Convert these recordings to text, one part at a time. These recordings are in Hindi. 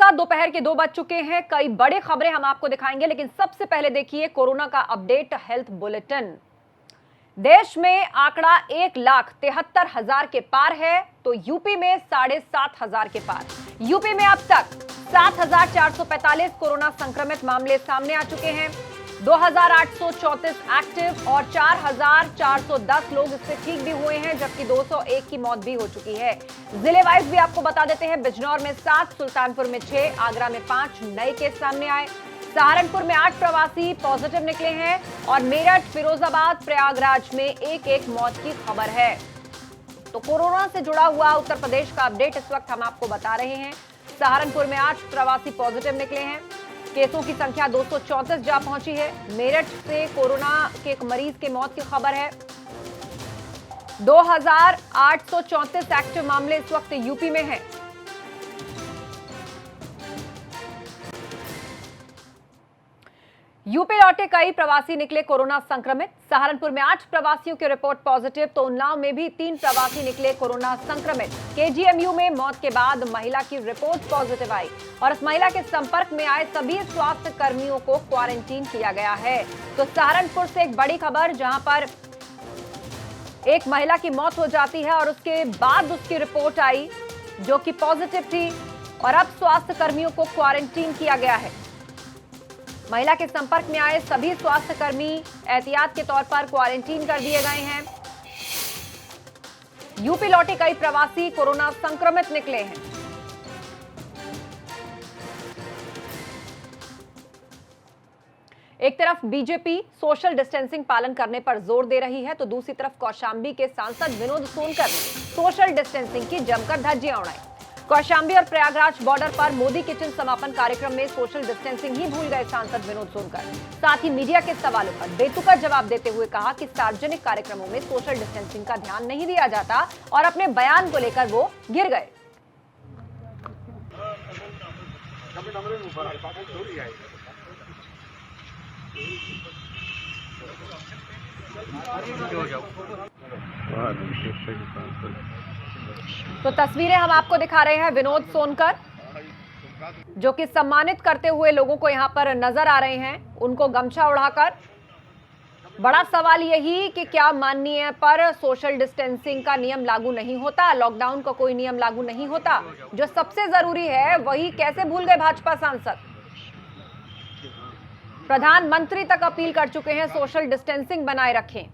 नमस्कार, दोपहर के 2 बज चुके हैं। कई बड़ी खबरें हम आपको दिखाएंगे, लेकिन सबसे पहले देखिए कोरोना का अपडेट हेल्थ बुलेटिन। देश में आंकड़ा 1,73,000 के पार है, तो यूपी में 7,500 के पार। यूपी में अब तक 7,445 कोरोना संक्रमित मामले सामने आ चुके हैं। 2,834 एक्टिव और 4,410 लोग इससे ठीक भी हुए हैं, जबकि 201 की मौत भी हो चुकी है। जिले वाइज भी आपको बता देते हैं। बिजनौर में 7, सुल्तानपुर में 6, आगरा में 5 नए केस सामने आए। सहारनपुर में 8 प्रवासी पॉजिटिव निकले हैं और मेरठ, फिरोजाबाद, प्रयागराज में एक मौत की खबर है। तो कोरोना से जुड़ा हुआ उत्तर प्रदेश का अपडेट इस वक्त हम आपको बता रहे हैं। सहारनपुर में 8 प्रवासी पॉजिटिव निकले हैं। केसों की संख्या 234 जा पहुंची है। मेरठ से कोरोना के एक मरीज की मौत की खबर है। 2,834 एक्टिव मामले इस वक्त यूपी में हैं। यूपी लौटे कई प्रवासी निकले कोरोना संक्रमित। सहारनपुर में 8 प्रवासियों की रिपोर्ट पॉजिटिव, तो उन्नाव में भी 3 प्रवासी निकले कोरोना संक्रमित। केजीएमयू में मौत के बाद महिला की रिपोर्ट पॉजिटिव आई और इस महिला के संपर्क में आए सभी स्वास्थ्य कर्मियों को क्वारंटीन किया गया है। तो सहारनपुर से एक बड़ी खबर, जहां पर एक महिला की मौत हो जाती है और उसके बाद उसकी रिपोर्ट आई जो कि पॉजिटिव थी और अब स्वास्थ्य कर्मियों को क्वारंटीन किया गया है। महिला के संपर्क में आए सभी स्वास्थ्य कर्मी एहतियात के तौर पर क्वारंटीन कर दिए गए हैं। यूपी लौटे कई प्रवासी कोरोना संक्रमित निकले हैं। एक तरफ बीजेपी सोशल डिस्टेंसिंग पालन करने पर जोर दे रही है, तो दूसरी तरफ कौशांबी के सांसद विनोद सोनकर सोशल डिस्टेंसिंग की जमकर धज्जियां उड़ाई। कौशांबी और प्रयागराज बॉर्डर पर मोदी किचन समापन कार्यक्रम में सोशल डिस्टेंसिंग ही भूल गए सांसद विनोद सोनकर। साथ ही मीडिया के सवालों पर बेतुका जवाब देते हुए कहा कि सार्वजनिक कार्यक्रमों में सोशल डिस्टेंसिंग का ध्यान नहीं दिया जाता और अपने बयान को लेकर वो गिर गए। तो तस्वीरें हम आपको दिखा रहे हैं विनोद सोनकर, जो कि सम्मानित करते हुए लोगों को यहां पर नजर आ रहे हैं, उनको गमछा उड़ाकर। बड़ा सवाल यही कि क्या माननीय पर सोशल डिस्टेंसिंग का नियम लागू नहीं होता, लॉकडाउन का कोई नियम लागू नहीं होता। जो सबसे जरूरी है वही कैसे भूल गए भाजपा सांसद। प्रधानमंत्री तक अपील कर चुके हैं सोशल डिस्टेंसिंग बनाए रखें।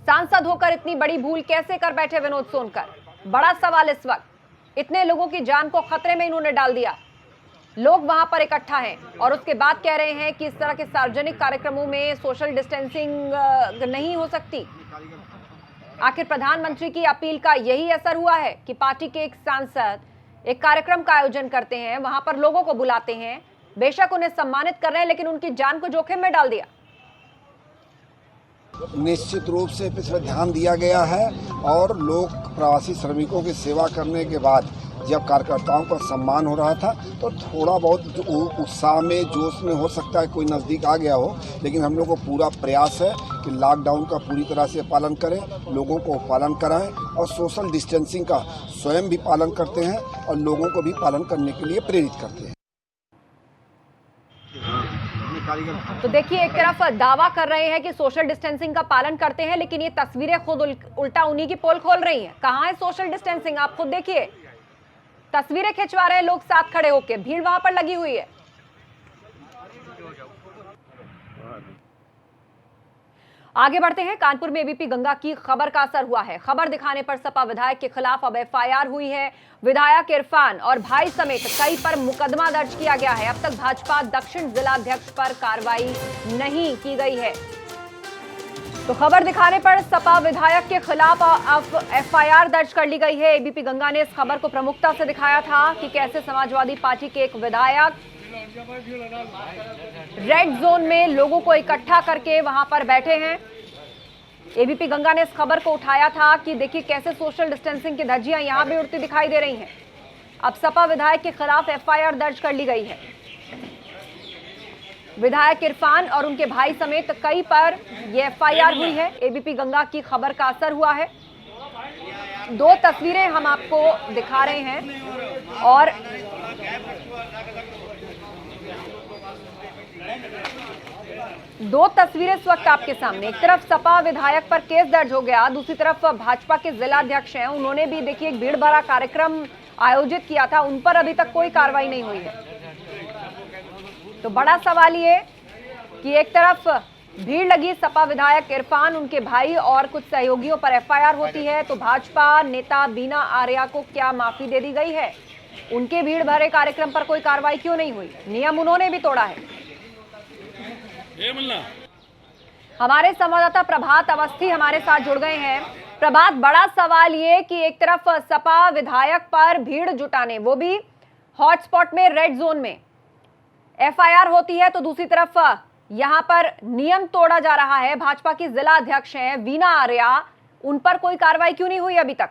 सांसद होकर इतनी बड़ी भूल कैसे कर बैठे विनोद सोनकर, बड़ा सवाल इस वक्त। इतने लोगों की जान को खतरे में इन्होंने डाल दिया। लोग वहां पर इकट्ठा हैं और उसके बाद कह रहे हैं कि इस तरह के सार्वजनिक कार्यक्रमों में सोशल डिस्टेंसिंग नहीं हो सकती। आखिर प्रधानमंत्री की अपील का यही असर हुआ है कि पार्टी के एक सांसद एक कार्यक्रम का आयोजन करते हैं, वहां पर लोगों को बुलाते हैं, बेशक उन्हें सम्मानित कर रहे हैं, लेकिन उनकी जान को जोखिम में डाल दिया। निश्चित रूप से इस पर ध्यान दिया गया है और लोग प्रवासी श्रमिकों की सेवा करने के बाद जब कार्यकर्ताओं का सम्मान हो रहा था तो थोड़ा बहुत उत्साह में, जोश में हो सकता है कोई नज़दीक आ गया हो, लेकिन हम लोग को पूरा प्रयास है कि लॉकडाउन का पूरी तरह से पालन करें, लोगों को पालन कराएं और सोशल डिस्टेंसिंग का स्वयं भी पालन करते हैं और लोगों को भी पालन करने के लिए प्रेरित करते हैं। तो देखिए, एक तरफ दावा कर रहे हैं कि सोशल डिस्टेंसिंग का पालन करते हैं, लेकिन ये तस्वीरें खुद उल्टा उन्हीं की पोल खोल रही हैं। कहां है सोशल डिस्टेंसिंग, आप खुद देखिए। तस्वीरें खिंचवा रहे हैं लोग साथ खड़े होकर, भीड़ वहां पर लगी हुई है। आगे बढ़ते हैं। कानपुर में एबीपी गंगा की खबर का असर हुआ है। खबर दिखाने पर सपा विधायक के खिलाफ अब एफआईआर हुई है। विधायक इरफान और भाई समेत कई पर मुकदमा दर्ज किया गया है। अब तक भाजपा दक्षिण जिलाध्यक्ष पर कार्रवाई नहीं की गई है। तो खबर दिखाने पर सपा विधायक के खिलाफ अब एफआईआर दर्ज कर ली गई है। एबीपी गंगा ने इस खबर को प्रमुखता से दिखाया था कि कैसे समाजवादी पार्टी के एक विधायक रेड जोन में लोगों को इकट्ठा करके वहां पर बैठे हैं। एबीपी गंगा ने इस खबर को उठाया था कि देखिए कैसे सोशल डिस्टेंसिंग की धज्जियां यहां भी उड़ती दिखाई दे रही हैं। अब सपा विधायक के खिलाफ एफआईआर दर्ज कर ली गई है। विधायक इरफान और उनके भाई समेत कई पर यह एफआईआर हुई है। एबीपी गंगा की खबर का असर हुआ है। 2 तस्वीरें हम आपको दिखा रहे हैं। और दो तस्वीरें इस वक्त आपके सामने, एक तरफ सपा विधायक पर केस दर्ज हो गया, दूसरी तरफ भाजपा के जिला अध्यक्ष हैं, उन्होंने भी देखिए एक भीड़ भरा कार्यक्रम आयोजित किया था, उन पर अभी तक कोई कार्रवाई नहीं हुई है। तो बड़ा सवाल ये कि एक तरफ भीड़ लगी, सपा विधायक इरफान, उनके भाई और कुछ सहयोगियों पर एफआईआर होती है, तो भाजपा नेता बीना आर्या को क्या माफी दे दी गई है? उनके भीड़ भरे कार्यक्रम पर कोई कार्रवाई क्यों नहीं हुई? नियम उन्होंने भी तोड़ा है। हमारे संवाददाता प्रभात अवस्थी हमारे साथ जुड़ गए हैं। प्रभात, बड़ा सवाल ये कि एक तरफ सपा विधायक पर भीड़ जुटाने, वो भी हॉटस्पॉट में, रेड जोन में एफआईआर होती है, तो दूसरी तरफ यहां पर नियम तोड़ा जा रहा है। भाजपा की जिला अध्यक्ष हैं वीना आर्या, उन पर कोई कार्रवाई क्यों नहीं हुई अभी तक?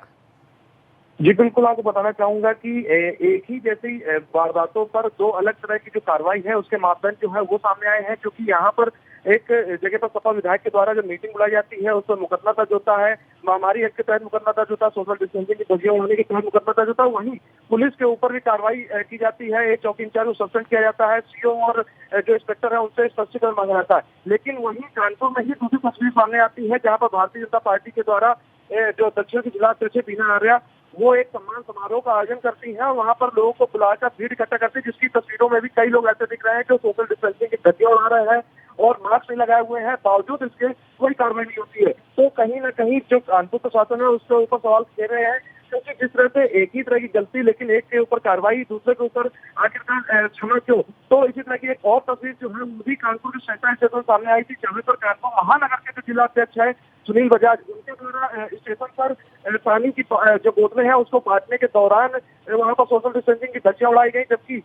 जी बिल्कुल, आपको बताना चाहूंगा कि एक ही जैसी वारदातों पर दो अलग तरह की जो कार्रवाई है उसके मापदंड जो है वो सामने आए हैं, क्योंकि यहाँ पर एक जगह पर सपा विधायक के द्वारा जो मीटिंग बुलाई जाती है उस पर मुकदमा दर्ज होता है, महामारी एक्ट के तहत मुकदमा दर्ज होता है, सोशल डिस्टेंसिंग की धज्जियां उड़ाने के तहत मुकदमा दर्ज होता है। वहीं पुलिस के ऊपर भी कार्रवाई की जाती है, एक चौकी इंचार्ज को सस्पेंड किया जाता है, सीओ और जो इंस्पेक्टर है उनसे स्पष्टीकरण मांगा जाता है। लेकिन वहीं कानपुर में ही दूसरी तस्वीर सामने आती है, जहाँ पर भारतीय जनता पार्टी के द्वारा जो दक्षिण की जिला अध्यक्ष बीना आर्या वो एक सम्मान समारोह का आयोजन करती है और वहां पर लोगों को बुलाकर भीड़ इकट्ठा करती है, जिसकी तस्वीरों में भी कई लोग ऐसे दिख रहे हैं जो सोशल डिस्टेंसिंग की धज्जियां उड़ा रहे हैं और मास्क नहीं लगाए हुए हैं, बावजूद इसके कोई कार्रवाई नहीं होती है। तो कहीं ना कहीं जो कानपुर प्रशासन है उसके ऊपर सवाल दे रहे हैं, क्योंकि जिस तरह से एक ही तरह की गलती लेकिन एक के ऊपर कार्रवाई, दूसरे के ऊपर आखिरकार क्षमा क्यों? तो इसी तरह की एक और तस्वीर जो है वो भी कानपुर के सेंट्रल स्टेशन सामने आई थी, जहाँ पर कानपुर महानगर के जो जिला अध्यक्ष है सुनील बजाज, उनके द्वारा स्टेशन पर पानी की जो बोतलें हैं उसको बांटने के दौरान वहां पर सोशल डिस्टेंसिंग की धज्जियां उड़ाई गई, जबकि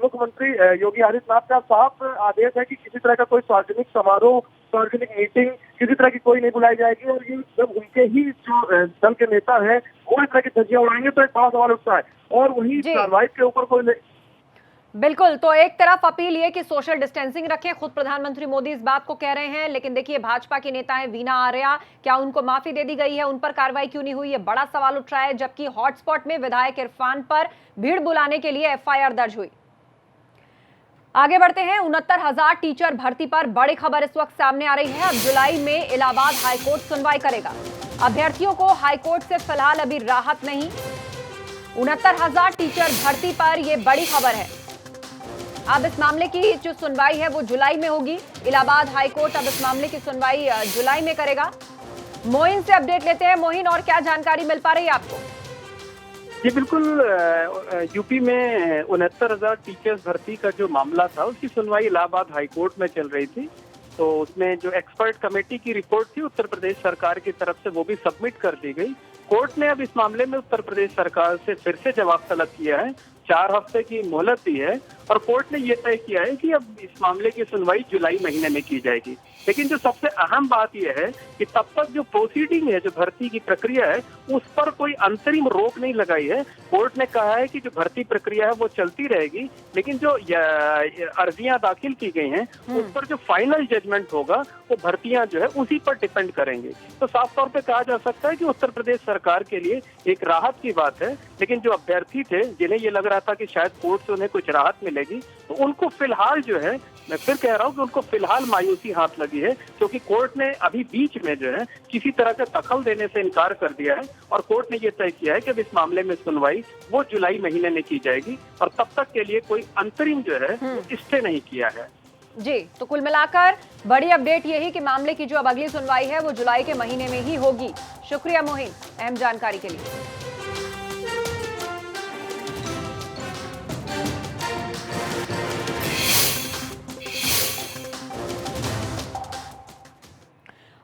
मुख्यमंत्री योगी आदित्यनाथ का साफ आदेश है कि किसी तरह का कोई सार्वजनिक समारोह, सार्वजनिक मीटिंग किसी तरह की कोई नहीं बुलाई जाएगी। और ये जब उनके ही जो दल के नेता है वो इस तरह की धज्जियां उड़ाएंगे तो एक बड़ा सवाल उठता है। और वही कार्रवाई के ऊपर कोई बिल्कुल, तो एक तरफ अपील ये कि सोशल डिस्टेंसिंग रखें, खुद प्रधानमंत्री मोदी इस बात को कह रहे हैं, लेकिन देखिए भाजपा के नेता हैं वीना आर्या, क्या उनको माफी दे दी गई है? उन पर कार्रवाई क्यों नहीं हुई? ये बड़ा सवाल उठ रहा है, जबकि हॉटस्पॉट में विधायक इरफान पर भीड़ बुलाने के लिए एफआईआर दर्ज हुई। आगे बढ़ते हैं। 69,000 टीचर भर्ती पर बड़ी खबर इस वक्त सामने आ रही है। अब जुलाई में इलाहाबाद हाईकोर्ट सुनवाई करेगा। अभ्यर्थियों को हाईकोर्ट से फिलहाल अभी राहत नहीं। 69,000 टीचर भर्ती पर यह बड़ी खबर है। अब इस मामले की जो सुनवाई है वो जुलाई में होगी। इलाहाबाद हाईकोर्ट अब इस मामले की सुनवाई जुलाई में करेगा। मोहिन से अपडेट लेते हैं। मोहिन, और क्या जानकारी मिल पा रही है आपको? जी बिल्कुल, यूपी में 69,000 टीचर्स भर्ती का जो मामला था उसकी सुनवाई इलाहाबाद हाईकोर्ट में चल रही थी। तो उसमें जो एक्सपर्ट कमेटी की रिपोर्ट थी उत्तर प्रदेश सरकार की तरफ से वो भी सबमिट कर दी गई। कोर्ट ने अब इस मामले में उत्तर प्रदेश सरकार से फिर से जवाब तलब किया है, 4 हफ्ते की मोहलत दी है और कोर्ट ने ये तय किया है कि अब इस मामले की सुनवाई जुलाई महीने में की जाएगी। लेकिन जो सबसे अहम बात यह है कि तब तक जो प्रोसीडिंग है, जो भर्ती की प्रक्रिया है, उस पर कोई अंतरिम रोक नहीं लगाई है। कोर्ट ने कहा है कि जो भर्ती प्रक्रिया है वो चलती रहेगी, लेकिन जो अर्जियां दाखिल की गई हैं उस पर जो फाइनल जजमेंट होगा वो भर्तियां जो है उसी पर डिपेंड करेंगे। तो साफ तौर पे कहा जा सकता है कि उत्तर प्रदेश सरकार के लिए एक राहत की बात है। लेकिन जो अभ्यर्थी थे जिन्हें ये लग रहा था कि शायद कोर्ट से उन्हें कुछ राहत मिलेगी, तो उनको फिलहाल जो है, मैं फिर कह रहा हूँ कि उनको फिलहाल मायूसी हाथ लगी है, क्योंकि कोर्ट ने अभी बीच में जो है किसी तरह का दखल देने से इनकार कर दिया है और कोर्ट ने ये तय किया है कि अब इस मामले में सुनवाई वो जुलाई महीने में की जाएगी और तब तक के लिए कोई अंतरिम जो है स्टे नहीं किया है। जी, तो कुल मिलाकर बड़ी अपडेट यही कि मामले की जो अब अगली सुनवाई है वो जुलाई के महीने में ही होगी। शुक्रिया मोहिन अहम जानकारी के लिए।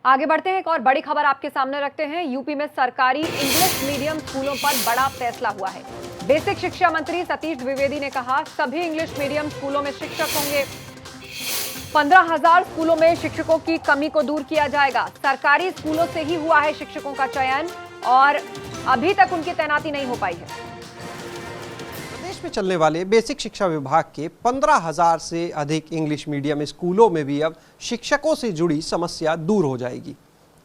आगे बढ़ते हैं, एक और बड़ी खबर आपके सामने रखते हैं। यूपी में सरकारी इंग्लिश मीडियम स्कूलों पर बड़ा फैसला हुआ है। बेसिक शिक्षा मंत्री सतीश द्विवेदी ने कहा सभी इंग्लिश मीडियम स्कूलों में शिक्षक होंगे। 15,000 स्कूलों में शिक्षकों की कमी को दूर किया जाएगा। सरकारी स्कूलों से ही हुआ है शिक्षकों का चयन और अभी तक उनकी तैनाती नहीं हो पाई है। प्रदेश में चलने वाले बेसिक शिक्षा विभाग के 15,000 से अधिक इंग्लिश मीडियम स्कूलों में भी अब शिक्षकों से जुड़ी समस्या दूर हो जाएगी।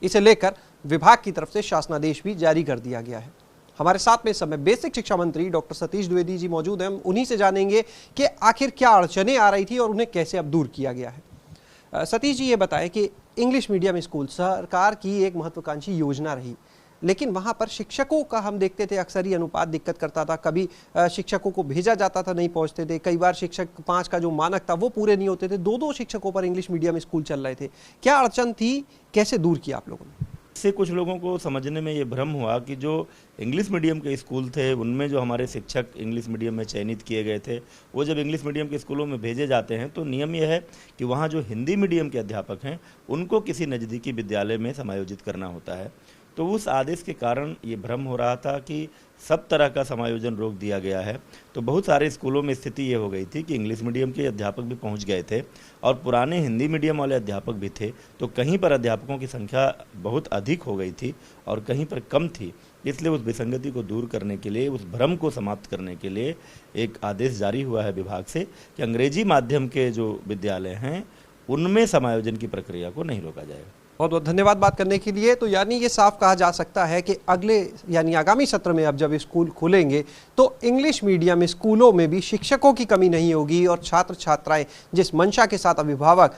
इसे लेकर विभाग की तरफ से शासनादेश भी जारी कर दिया गया है। हमारे साथ में इस समय बेसिक शिक्षा मंत्री डॉक्टर सतीश द्विवेदी जी मौजूद हैं। हम उन्हीं से जानेंगे कि आखिर क्या अड़चनें आ रही थी और उन्हें कैसे अब दूर किया गया है। सतीश जी, ये बताएं कि इंग्लिश मीडियम स्कूल सरकार की एक महत्वाकांक्षी योजना रही, लेकिन वहाँ पर शिक्षकों का हम देखते थे अक्सर ही अनुपात दिक्कत करता था। कभी शिक्षकों को भेजा जाता था, नहीं पहुँचते थे। कई बार शिक्षक 5 का जो मानक था वो पूरे नहीं होते थे। 2-2 शिक्षकों पर इंग्लिश मीडियम स्कूल चल रहे थे। क्या अड़चन थी, कैसे दूर किया आप लोगों ने? इससे कुछ लोगों को समझने में ये भ्रम हुआ कि जो इंग्लिश मीडियम के स्कूल थे उनमें जो हमारे शिक्षक इंग्लिश मीडियम में चयनित किए गए थे, वो जब इंग्लिश मीडियम के स्कूलों में भेजे जाते हैं तो नियम यह है कि वहाँ जो हिंदी मीडियम के अध्यापक हैं उनको किसी नज़दीकी विद्यालय में समायोजित करना होता है। तो उस आदेश के कारण ये भ्रम हो रहा था कि सब तरह का समायोजन रोक दिया गया है। तो बहुत सारे स्कूलों में स्थिति ये हो गई थी कि इंग्लिश मीडियम के अध्यापक भी पहुंच गए थे और पुराने हिंदी मीडियम वाले अध्यापक भी थे। तो कहीं पर अध्यापकों की संख्या बहुत अधिक हो गई थी और कहीं पर कम थी। इसलिए उस विसंगति को दूर करने के लिए, उस भ्रम को समाप्त करने के लिए एक आदेश जारी हुआ है विभाग से कि अंग्रेजी माध्यम के जो विद्यालय हैं उनमें समायोजन की प्रक्रिया को नहीं रोका जाएगा। बहुत बहुत धन्यवाद बात करने के लिए। तो यानी ये साफ कहा जा सकता है कि अगले यानी आगामी सत्र में अब जब स्कूल खुलेंगे तो इंग्लिश मीडियम स्कूलों में भी शिक्षकों की कमी नहीं होगी और छात्र छात्राएं जिस मंशा के साथ अभिभावक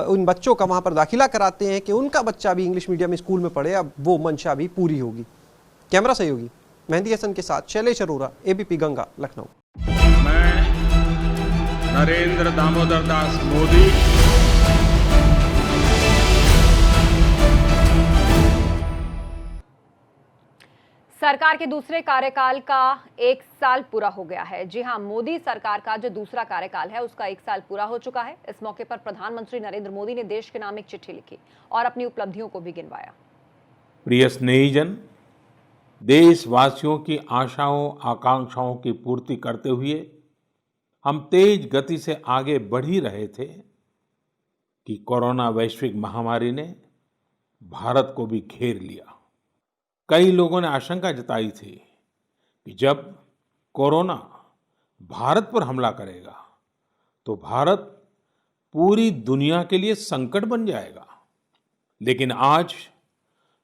उन बच्चों का वहां पर दाखिला कराते हैं कि उनका बच्चा भी इंग्लिश मीडियम स्कूल में पढ़े, अब वो मंशा भी पूरी होगी। कैमरा सहयोगी मेहंदी हसन के साथ शैलेश अरोरा, एबीपी गंगा, लखनऊ। मैं नरेंद्र दामोदर दास मोदी सरकार के दूसरे कार्यकाल का 1 साल पूरा हो गया है। जी हां, मोदी सरकार का जो दूसरा कार्यकाल है उसका 1 साल पूरा हो चुका है। इस मौके पर प्रधानमंत्री नरेंद्र मोदी ने देश के नाम एक चिट्ठी लिखी और अपनी उपलब्धियों को भी गिनवाया। प्रिय स्नेहीजन, देशवासियों की आशाओं आकांक्षाओं की पूर्ति करते हुए हम तेज गति से आगे बढ़ ही रहे थे कि कोरोना वैश्विक महामारी ने भारत को भी घेर लिया। कई लोगों ने आशंका जताई थी कि जब कोरोना भारत पर हमला करेगा तो भारत पूरी दुनिया के लिए संकट बन जाएगा। लेकिन आज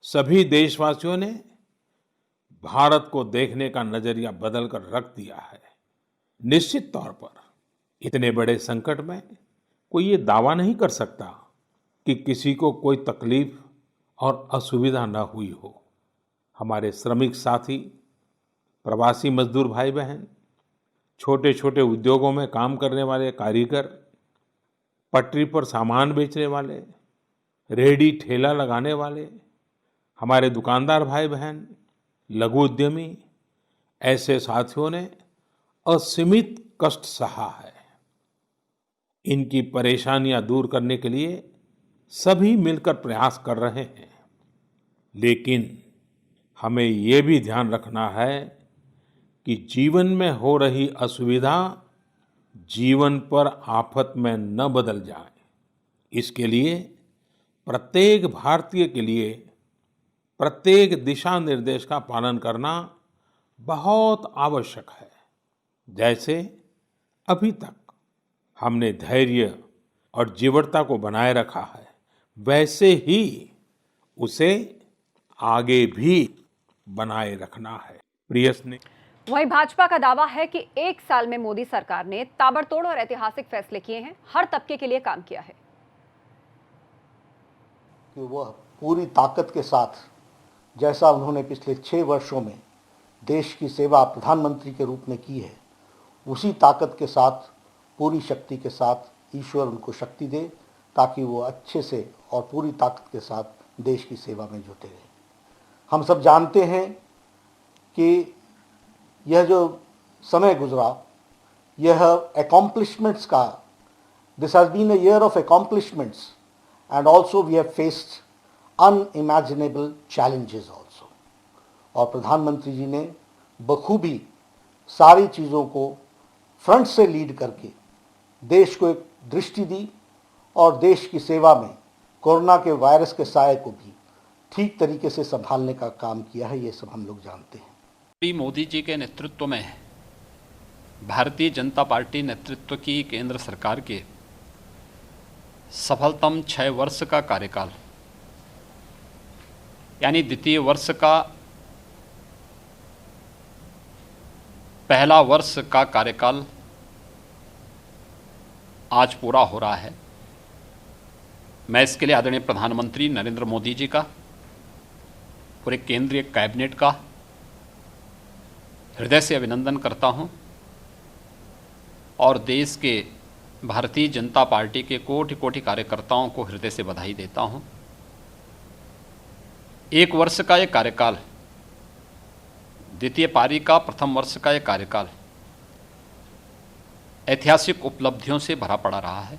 सभी देशवासियों ने भारत को देखने का नजरिया बदलकर रख दिया है। निश्चित तौर पर इतने बड़े संकट में कोई ये दावा नहीं कर सकता कि किसी को कोई तकलीफ और असुविधा न हुई हो। हमारे श्रमिक साथी, प्रवासी मजदूर भाई बहन, छोटे छोटे उद्योगों में काम करने वाले कारीगर, पटरी पर सामान बेचने वाले, रेहड़ी ठेला लगाने वाले, हमारे दुकानदार भाई बहन, लघु उद्यमी, ऐसे साथियों ने असीमित कष्ट सहा है। इनकी परेशानियां दूर करने के लिए सभी मिलकर प्रयास कर रहे हैं। लेकिन हमें ये भी ध्यान रखना है कि जीवन में हो रही असुविधा जीवन पर आफत में न बदल जाए। इसके लिए प्रत्येक भारतीय के लिए प्रत्येक दिशा निर्देश का पालन करना बहुत आवश्यक है। जैसे अभी तक हमने धैर्य और जीवटता को बनाए रखा है, वैसे ही उसे आगे भी बनाए रखना है। प्रिय स्नेही, वहीं भाजपा का दावा है कि 1 साल में मोदी सरकार ने ताबड़तोड़ और ऐतिहासिक फैसले किए हैं, हर तबके के लिए काम किया है। कि वह पूरी ताकत के साथ, जैसा उन्होंने पिछले 6 वर्षों में देश की सेवा प्रधानमंत्री के रूप में की है, उसी ताकत के साथ, पूरी शक्ति के साथ ईश्वर उनको शक्ति दे ताकि वो अच्छे से और पूरी ताकत के साथ देश की सेवा में जुटे रहें। हम सब जानते हैं कि यह जो समय गुजरा, यह अकॉम्प्लिशमेंट्स का, this has been a year of accomplishments and also we have faced unimaginable challenges also. और प्रधानमंत्री जी ने बखूबी सारी चीज़ों को फ्रंट से लीड करके देश को एक दृष्टि दी और देश की सेवा में कोरोना के वायरस के साये को भी ठीक तरीके से संभालने का काम किया है। ये सब हम लोग जानते हैं। श्री मोदी जी के नेतृत्व में भारतीय जनता पार्टी नेतृत्व की केंद्र सरकार के सफलतम 6 वर्ष का कार्यकाल, यानी द्वितीय वर्ष का पहला वर्ष का कार्यकाल आज पूरा हो रहा है। मैं इसके लिए आदरणीय प्रधानमंत्री नरेंद्र मोदी जी का, पूरे केंद्रीय कैबिनेट का हृदय से अभिनंदन करता हूं और देश के भारतीय जनता पार्टी के कोटि कोटि कार्यकर्ताओं को हृदय से बधाई देता हूं। एक वर्ष का ये कार्यकाल, द्वितीय पारी का प्रथम वर्ष का ये कार्यकाल ऐतिहासिक उपलब्धियों से भरा पड़ा रहा है।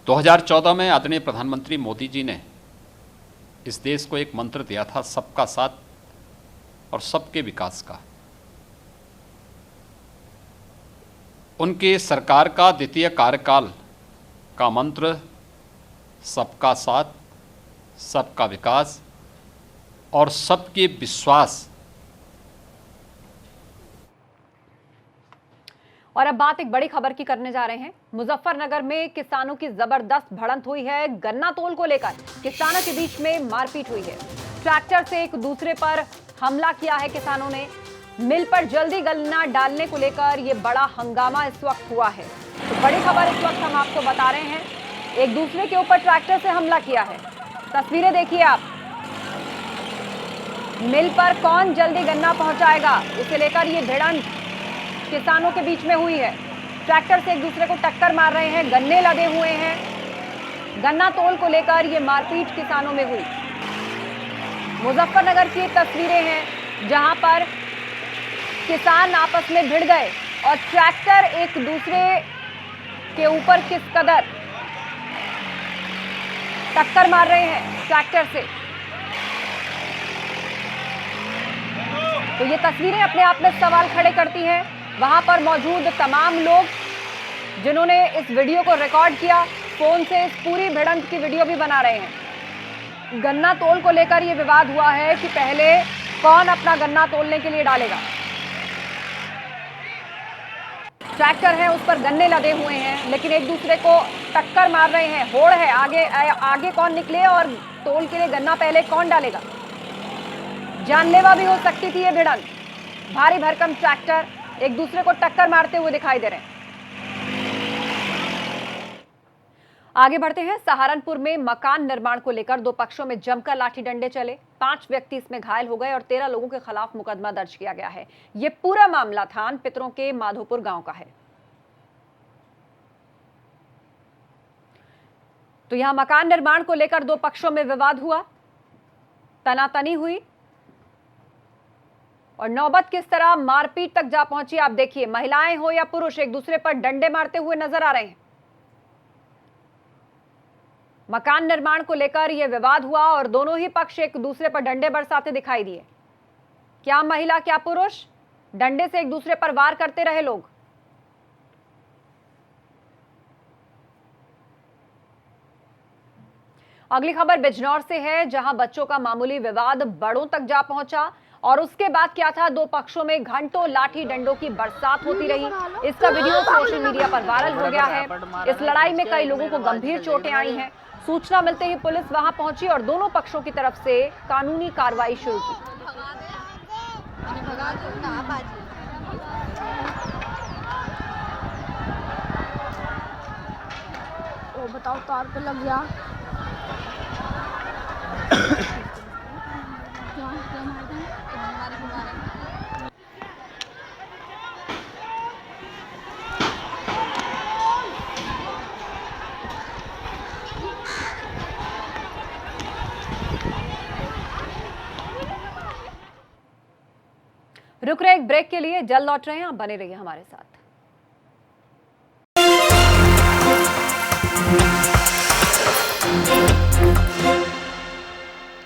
2014 में आदरणीय प्रधानमंत्री मोदी जी ने इस देश को एक मंत्र दिया था, सबका साथ और सबके विकास का। उनके सरकार का द्वितीय कार्यकाल का मंत्र सबका साथ, सबका विकास और सबके विश्वास। और अब बात एक बड़ी खबर की करने जा रहे हैं। मुजफ्फरनगर में किसानों की जबरदस्त भिड़ंत हुई है। गन्ना तोल को लेकर किसानों के बीच में मारपीट हुई है। ट्रैक्टर से एक दूसरे पर हमला किया है किसानों ने। मिल पर जल्दी गन्ना डालने को लेकर ये बड़ा हंगामा इस वक्त हुआ है। तो बड़ी खबर इस वक्त हम आपको बता रहे हैं, एक दूसरे के ऊपर ट्रैक्टर से हमला किया है। तस्वीरें देखिए आप। मिल पर कौन जल्दी गन्ना पहुंचाएगा, इसे लेकर ये भिड़ंत किसानों के बीच में हुई है। ट्रैक्टर से एक दूसरे को टक्कर मार रहे हैं, गन्ने लदे हुए हैं। गन्ना तोल को लेकर ये मारपीट किसानों में हुई। मुजफ्फरनगर की तस्वीरें हैं जहां पर किसान आपस में भिड़ गए और ट्रैक्टर एक दूसरे के ऊपर किस कदर टक्कर मार रहे हैं ट्रैक्टर से। तो ये तस्वीरें अपने आप में सवाल खड़े करती हैं। वहां पर मौजूद तमाम लोग जिन्होंने इस वीडियो को रिकॉर्ड किया, फोन से इस पूरी भिड़ंत की वीडियो भी बना रहे हैं। गन्ना तोल को लेकर यह विवाद हुआ है कि पहले कौन अपना गन्ना तोलने के लिए डालेगा। ट्रैक्टर है, उस पर गन्ने लदे हुए हैं, लेकिन एक दूसरे को टक्कर मार रहे हैं। होड़ है, आगे कौन निकले और तोल के लिए गन्ना पहले कौन डालेगा। जानलेवा भी हो सकती थी ये भिड़ंत। भारी भरकम ट्रैक्टर एक दूसरे को टक्कर मारते हुए दिखाई दे रहे हैं। आगे बढ़ते हैं। सहारनपुर में मकान निर्माण को लेकर दो पक्षों में जमकर लाठी डंडे चले। 5 व्यक्ति इसमें घायल हो गए और 13 लोगों के खिलाफ मुकदमा दर्ज किया गया है। यह पूरा मामला थान पितरों के माधोपुर गांव का है। तो यहां मकान निर्माण को लेकर दो पक्षों में विवाद हुआ, तनातनी हुई और नौबत किस तरह मारपीट तक जा पहुंची आप देखिए। महिलाएं हो या पुरुष एक दूसरे पर डंडे मारते हुए नजर आ रहे हैं। मकान निर्माण को लेकर यह विवाद हुआ और दोनों ही पक्ष एक दूसरे पर डंडे बरसाते दिखाई दिए। क्या महिला क्या पुरुष, डंडे से एक दूसरे पर वार करते रहे लोग। अगली खबर बिजनौर से है, जहां बच्चों का मामूली विवाद बड़ों तक जा पहुंचा और उसके बाद क्या था, दो पक्षों में घंटों लाठी डंडों की बरसात होती रही। इसका वीडियो सोशल मीडिया पर वायरल हो गया है। इस लड़ाई में कई लोगों को गंभीर चोटें आई हैं। सूचना मिलते ही पुलिस वहां पहुंची और दोनों पक्षों की तरफ से कानूनी कार्रवाई शुरू की। ओ बताओ, तार पे लग गया। रुक रहे एक ब्रेक के लिए, जल्द लौट रहे हैं, आप बने रहिए हमारे साथ।